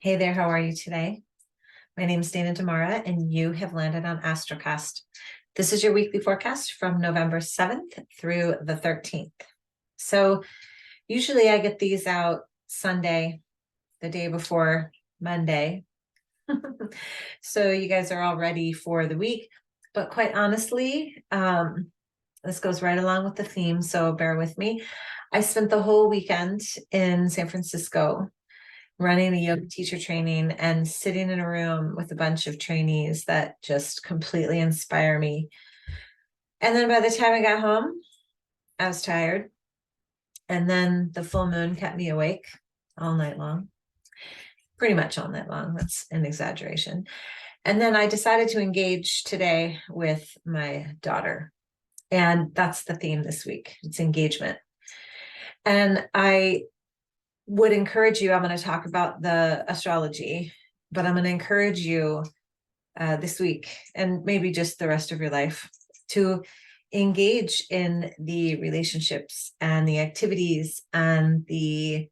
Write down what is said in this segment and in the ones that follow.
Hey there, how are you today? My name is Dana Damara, and you have landed on Astrocast. This is your weekly forecast from November 7th through the 13th. So usually I get these out Sunday, the day before Monday. So you guys are all ready for the week. But quite honestly, this goes right along with the theme, so bear with me. I spent the whole weekend in San Francisco running a yoga teacher training and sitting in a room with a bunch of trainees that just completely inspire me. And then by the time I got home, I was tired. And then the full moon kept me awake all night long, pretty much all night long. That's an exaggeration. And then I decided to engage today with my daughter. And that's the theme this week. It's engagement. And I would encourage you, I'm going to talk about the astrology, but I'm going to encourage you this week and maybe just the rest of your life to engage in the relationships and the activities and the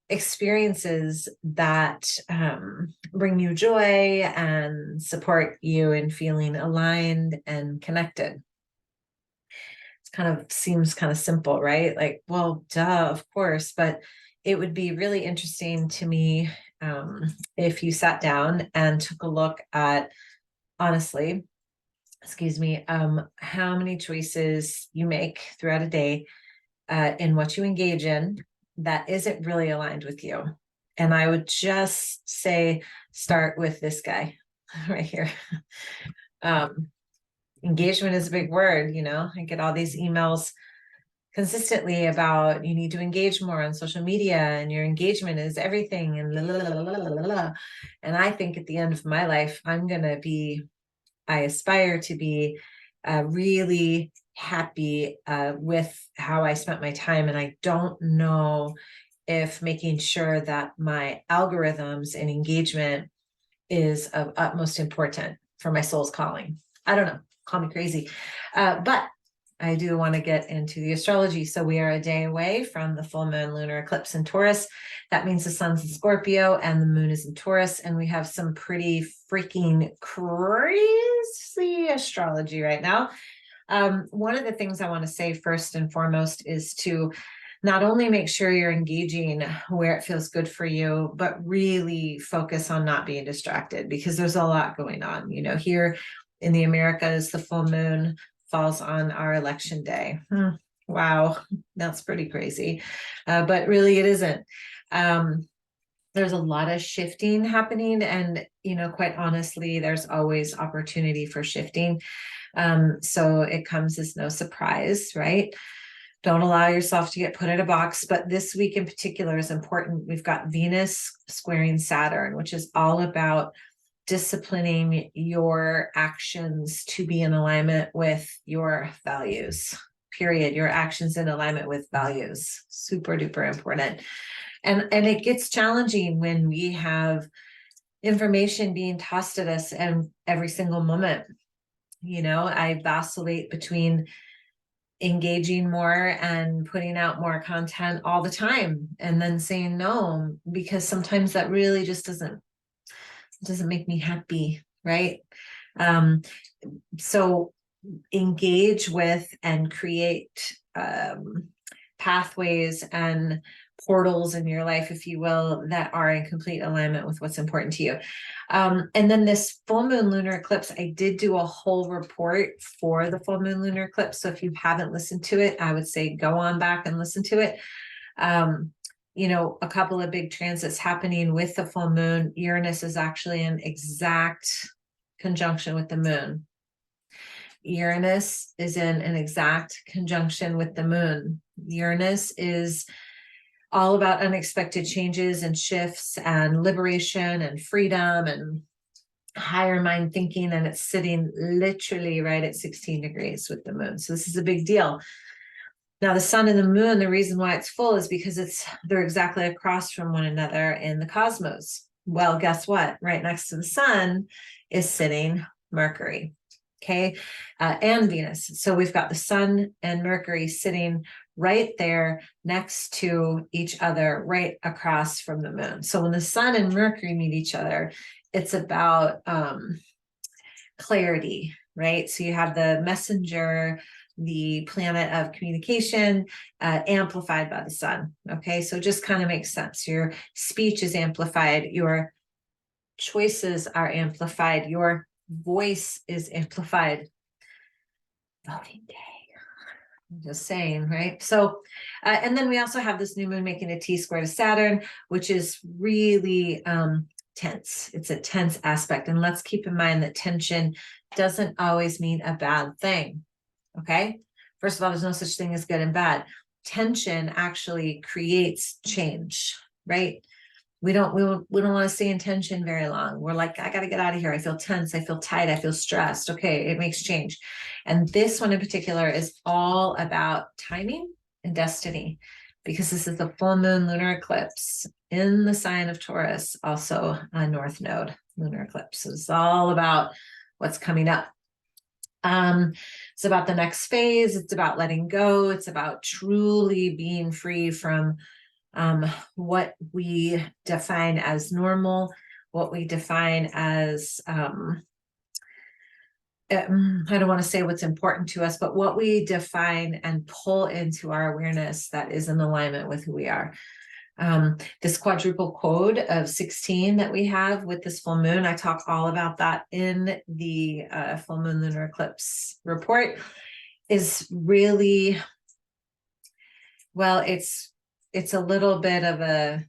experiences that bring you joy and support you in feeling aligned and connected. Kind of seems kind of simple, right? Like, well, duh, of course, but it would be really interesting to me if you sat down and took a look at, honestly, how many choices you make throughout a day in what you engage in that isn't really aligned with you. And I would just say, start with this guy right here. Engagement is a big word, I get all these emails consistently about you need to engage more on social media and your engagement is everything and la, la, la, la, la, la. And I think at the end of my life, I aspire to be really happy with how I spent my time. And I don't know if making sure that my algorithms and engagement is of utmost importance for my soul's calling. I don't know. Call me crazy. But I do want to get into the astrology. So we are a day away from the full moon lunar eclipse in Taurus. That means the sun's in Scorpio and the moon is in Taurus. And we have some pretty freaking crazy astrology right now. One of the things I want to say first and foremost is to not only make sure you're engaging where it feels good for you, but really focus on not being distracted because there's a lot going on. Here in the Americas, the full moon falls on our election day. Wow, that's pretty crazy. But really it isn't. There's a lot of shifting happening and, quite honestly, there's always opportunity for shifting. So it comes as no surprise, right? Don't allow yourself to get put in a box. But this week in particular is important. We've got Venus squaring Saturn, which is all about disciplining your actions to be in alignment with your values, period. Your actions in alignment with values, super duper important. And it gets challenging when we have information being tossed at us and every single moment. I vacillate between engaging more and putting out more content all the time and then saying no, because sometimes that really just doesn't make me happy, right? So engage with and create pathways and portals in your life, if you will, that are in complete alignment with what's important to you. And then this full moon lunar eclipse, I did do a whole report for the full moon lunar eclipse. So if you haven't listened to it, I would say go on back and listen to it. A couple of big transits happening with the full moon. Uranus is actually in exact conjunction with the moon. Uranus is in an exact conjunction with the moon. Uranus is all about unexpected changes and shifts and liberation and freedom and higher mind thinking. And it's sitting literally right at 16 degrees with the moon. So this is a big deal. Now, the sun and the moon, the reason why it's full is because they're exactly across from one another in the cosmos. Well, guess what? Right next to the sun is sitting Mercury, okay, and Venus. So we've got the sun and Mercury sitting right there next to each other, right across from the moon. So when the sun and Mercury meet each other, it's about clarity, right? So you have the messenger, the planet of communication, amplified by the sun. Okay, so it just kind of makes sense. Your speech is amplified, your choices are amplified, your voice is amplified. Voting day. I'm just saying, right? So, and then we also have this new moon making a T-square to Saturn, which is really tense. It's a tense aspect. And let's keep in mind that tension doesn't always mean a bad thing. Okay. First of all, there's no such thing as good and bad. Tension actually creates change, right? We don't want to stay in tension very long. We're like, I got to get out of here. I feel tense. I feel tight. I feel stressed. Okay. It makes change. And this one in particular is all about timing and destiny, because this is the full moon lunar eclipse in the sign of Taurus, also a North Node lunar eclipse. So it's all about what's coming up. It's about the next phase. It's about letting go. It's about truly being free from what we define as normal, what we define as, I don't want to say what's important to us, but what we define and pull into our awareness that is in alignment with who we are. This quadruple code of 16 that we have with this full moon, I talk all about that in the full moon lunar eclipse report, is really, well, it's a little bit of a,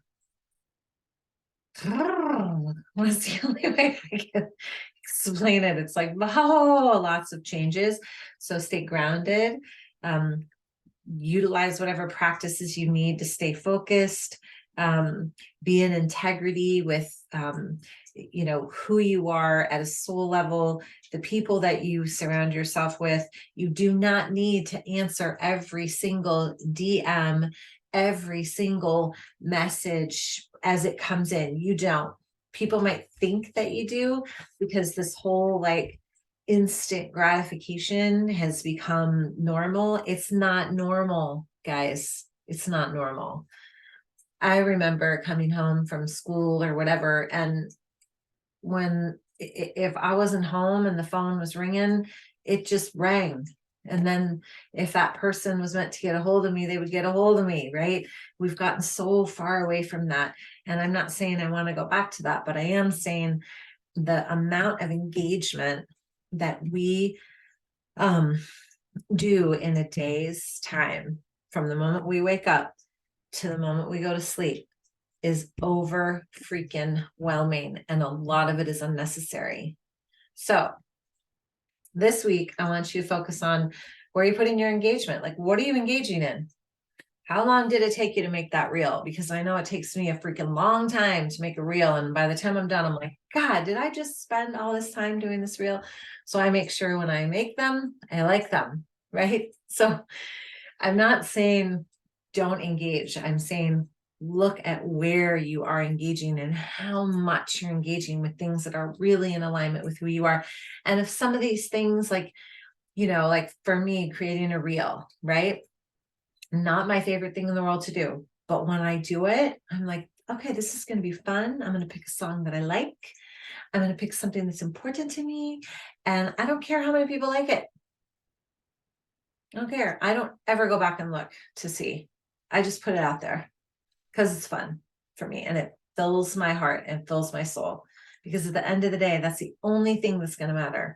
what's the only way I can explain it? It's like, wow, lots of changes. So stay grounded, utilize whatever practices you need to stay focused, be in integrity with, you know, who you are at a soul level, the people that you surround yourself with. You do not need to answer every single DM, every single message as it comes in. You don't. People might think that you do, because this whole like instant gratification has become normal. It's not normal, guys. It's not normal. I remember coming home from school or whatever, and when if I wasn't home and the phone was ringing, it just rang. And then if that person was meant to get a hold of me, they would get a hold of me, right? We've gotten so far away from that. And I'm not saying I want to go back to that, but I am saying the amount of engagement that we do in a day's time, from the moment we wake up to the moment we go to sleep, is over freaking whelming, and a lot of it is unnecessary. So this week, I want you to focus on where you're putting your engagement. Like, what are you engaging in? How long did it take you to make that reel? Because I know it takes me a freaking long time to make a reel. And by the time I'm done, I'm like, God, did I just spend all this time doing this reel? So I make sure when I make them, I like them, right? So I'm not saying don't engage. I'm saying look at where you are engaging and how much you're engaging with things that are really in alignment with who you are. And if some of these things, like, you know, like for me, creating a reel, right? Not my favorite thing in the world to do. But when I do it, I'm like, okay, this is going to be fun. I'm going to pick a song that I like. I'm going to pick something that's important to me. And I don't care how many people like it. I don't care. I don't ever go back and look to see. I just put it out there because it's fun for me, and it fills my heart and fills my soul, because at the end of the day, that's the only thing that's going to matter.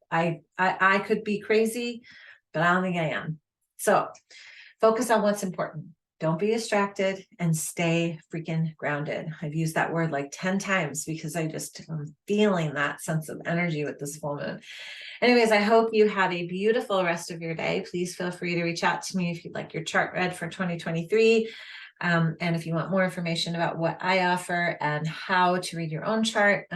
I could be crazy, but I don't think I am. So focus on what's important. Don't be distracted, and stay freaking grounded. I've used that word like 10 times because I'm feeling that sense of energy with this full moon. Anyways, I hope you have a beautiful rest of your day. Please feel free to reach out to me if you'd like your chart read for 2023. And if you want more information about what I offer and how to read your own chart,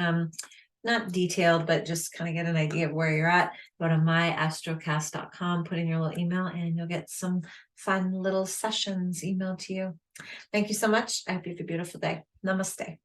not detailed, but just kind of get an idea of where you're at, go to myastrocast.com, put in your little email, and you'll get some fun little sessions emailed to you. Thank you so much. I hope you have a beautiful day. Namaste.